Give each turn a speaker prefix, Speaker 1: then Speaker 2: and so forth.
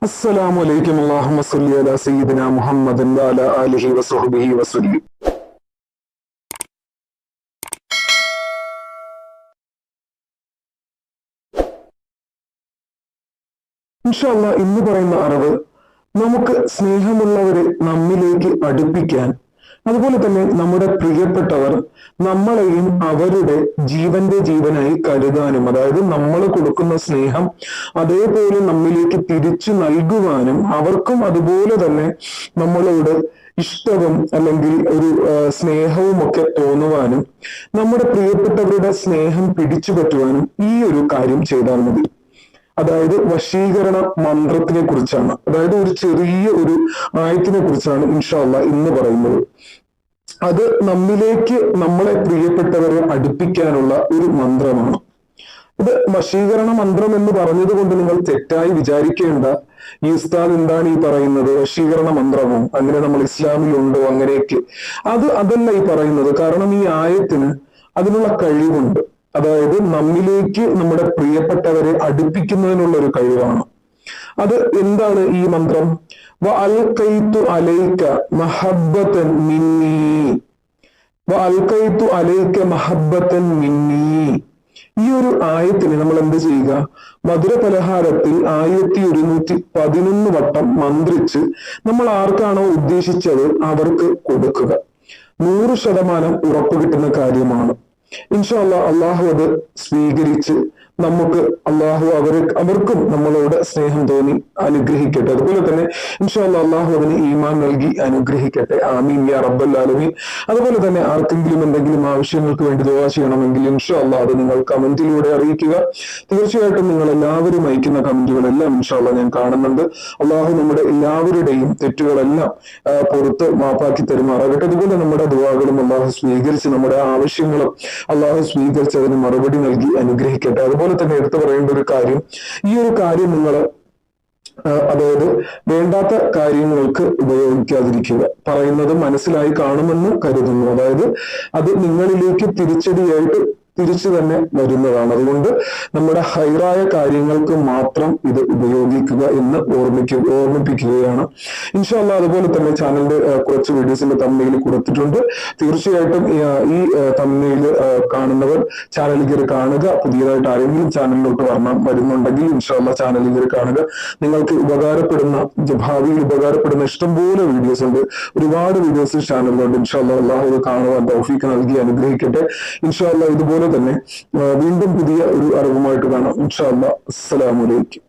Speaker 1: السلام عليكم اللهم صل على سيدنا محمد وعلى آله وصحبه وسلم. ഇൻഷാ അല്ലാഹ് ഇന്ന് പറയുന്ന അറിവ് നമുക്ക് സ്നേഹമുള്ളവരെ നമ്മിലേക്ക് അടുപ്പിക്കാൻ, അതുപോലെ തന്നെ നമ്മുടെ പ്രിയപ്പെട്ടവർ നമ്മളെയും അവരുടെ ജീവന്റെ ജീവനായി കരുതാനും, അതായത് നമ്മൾ കൊടുക്കുന്ന സ്നേഹം അതേപോലെ നമ്മിലേക്ക് തിരിച്ചു നൽകുവാനും, അവർക്കും അതുപോലെ തന്നെ നമ്മളോട് ഇഷ്ടവും അല്ലെങ്കിൽ ഒരു സ്നേഹവും ഒക്കെ തോന്നുവാനും, നമ്മുടെ പ്രിയപ്പെട്ടവരുടെ സ്നേഹം പിടിച്ചു പറ്റുവാനും ഈ ഒരു കാര്യം ചെയ്താൽ മതി. അതായത് വശീകരണ മന്ത്രത്തിനെ കുറിച്ചാണ്, അതായത് ഒരു ചെറിയ ഒരു ആയത്തിനെ കുറിച്ചാണ് ഇൻഷാ അല്ലാഹ് ഇന്ന് പറയുന്നത്. അത് നമ്മിലേക്ക് നമ്മളെ പ്രിയപ്പെട്ടവരെ അടുപ്പിക്കാനുള്ള ഒരു മന്ത്രമാണ്. ഇത് വശീകരണ മന്ത്രം എന്ന് പറഞ്ഞത് കൊണ്ട് നിങ്ങൾ തെറ്റായി വിചാരിക്കേണ്ട, ഈ ഉസ്താദ് എന്താണ് ഈ പറയുന്നത്, വശീകരണ മന്ത്രമോ, അങ്ങനെ നമ്മൾ ഇസ്ലാമിലുണ്ടോ അങ്ങനെയൊക്കെ. അതല്ല ഈ പറയുന്നത്. കാരണം ഈ ആയത്തിന് അതിനുള്ള കഴിവുണ്ട്. അതായത് നമ്മിലേക്ക് നമ്മുടെ പ്രിയപ്പെട്ടവരെ അടുപ്പിക്കുന്നതിനുള്ള ഒരു കഴിവാണ്. അത് എന്താണ് ഈ മന്ത്രം? വഅൽഖൈതു അലൈക മഹബ്ബതൻ മിന്നീ, വഅൽഖൈതു അലൈക മഹബ്ബതൻ മിന്നീ. ഈ ഒരു ആയത്തിന് നമ്മൾ എന്ത് ചെയ്യുക? മധുര പലഹാരത്തിൽ 1111 വട്ടം മന്ത്രിച്ച് നമ്മൾ ആർക്കാണോ ഉദ്ദേശിച്ചത് അവർക്ക് കൊടുക്കുക. 100% ഉറപ്പ് കിട്ടുന്ന കാര്യമാണ്. ഇൻഷാ അല്ലാഹ് അള്ളാഹു അത് സ്വീകരിച്ച് നമുക്ക് അവർക്കും നമ്മളോട് സ്നേഹം തോന്നി അനുഗ്രഹിക്കട്ടെ. അതുപോലെ തന്നെ ഇൻഷാ അല്ലാഹ് അള്ളാഹു അതിന് ഈമാൻ നൽകി അനുഗ്രഹിക്കട്ടെ. ആമീൻ യാ റബ്ബൽ ആലമീൻ. അതുപോലെ തന്നെ ആർക്കെങ്കിലും എന്തെങ്കിലും ആവശ്യങ്ങൾക്ക് വേണ്ടി ദുആ ചെയ്യണമെങ്കിൽ ഇൻഷാ അല്ലാഹ് അത് നിങ്ങൾ കമന്റിലൂടെ അറിയിക്കുക. തീർച്ചയായിട്ടും നിങ്ങൾ എല്ലാവരും അയക്കുന്ന കമന്റുകളെല്ലാം ഇൻഷാ അല്ലാഹ് ഞാൻ കാണുന്നുണ്ട്. അള്ളാഹു നമ്മുടെ എല്ലാവരുടെയും തെറ്റുകളെല്ലാം പുറത്ത് മാപ്പാക്കി തരുമാറാകട്ടെ. അതുപോലെ നമ്മുടെ ദുആകളും അള്ളാഹു സ്വീകരിച്ച് നമ്മുടെ ആവശ്യങ്ങളും അള്ളാഹു സ്വീകരിച്ച് അതിന് മറുപടി നൽകി അനുഗ്രഹിക്കട്ടെ. അതുപോലെ തന്നെ എടുത്തു പറയേണ്ട ഒരു കാര്യം, ഈ ഒരു കാര്യം നിങ്ങൾ അതായത് വേണ്ടാത്ത കാര്യങ്ങൾക്ക് ഉപയോഗിക്കാതിരിക്കുക. പറയുന്നത് മനസ്സിലായി കാണുമെന്ന് കരുതുന്നു. അതായത് അത് നിങ്ങളിലേക്ക് തിരിച്ചു തന്നെ വരുന്നതാണ്. അതുകൊണ്ട് നമ്മുടെ ഹൈറായ കാര്യങ്ങൾക്ക് മാത്രം ഇത് ഉപയോഗിക്കുക എന്ന് ഓർമ്മിപ്പിക്കുകയാണ് ഇൻഷാ അല്ലാഹ്. അതുപോലെ തന്നെ ചാനലിന്റെ കുറച്ച് വീഡിയോസിന്റെ തമ്മിൽ കൊടുത്തിട്ടുണ്ട്. തീർച്ചയായിട്ടും ഈ തമ്മിൽ കാണുന്നവർ ചാനൽ കയറി കാണുക. പുതിയതായിട്ട് ആരെങ്കിലും ചാനലിലോട്ട് വരുന്നുണ്ടെങ്കിൽ ഇൻഷാ അല്ലാഹ് ചാനൽ കയറി കാണുക. നിങ്ങൾക്ക് ഭാവിയിൽ ഉപകാരപ്പെടുന്ന ഇഷ്ടംപോലെ വീഡിയോസ് ഉണ്ട്. ഒരുപാട് വീഡിയോസ് ചാനലിലുണ്ട്. ഇൻഷാ അല്ലാഹ് അള്ളാഹു ഇത് കാണുവാൻ തൗഫീഖ് നൽകി അനുഗ്രഹിക്കട്ടെ. ഇൻഷാ അല്ലാഹ് ഇതുപോലെ തന്നെ വീണ്ടും പുതിയ ഒരു അറിവുമായിട്ട് കാണാം. ഇൻഷാ അല്ലാഹ്. അസ്സലാമു അലൈക്കും.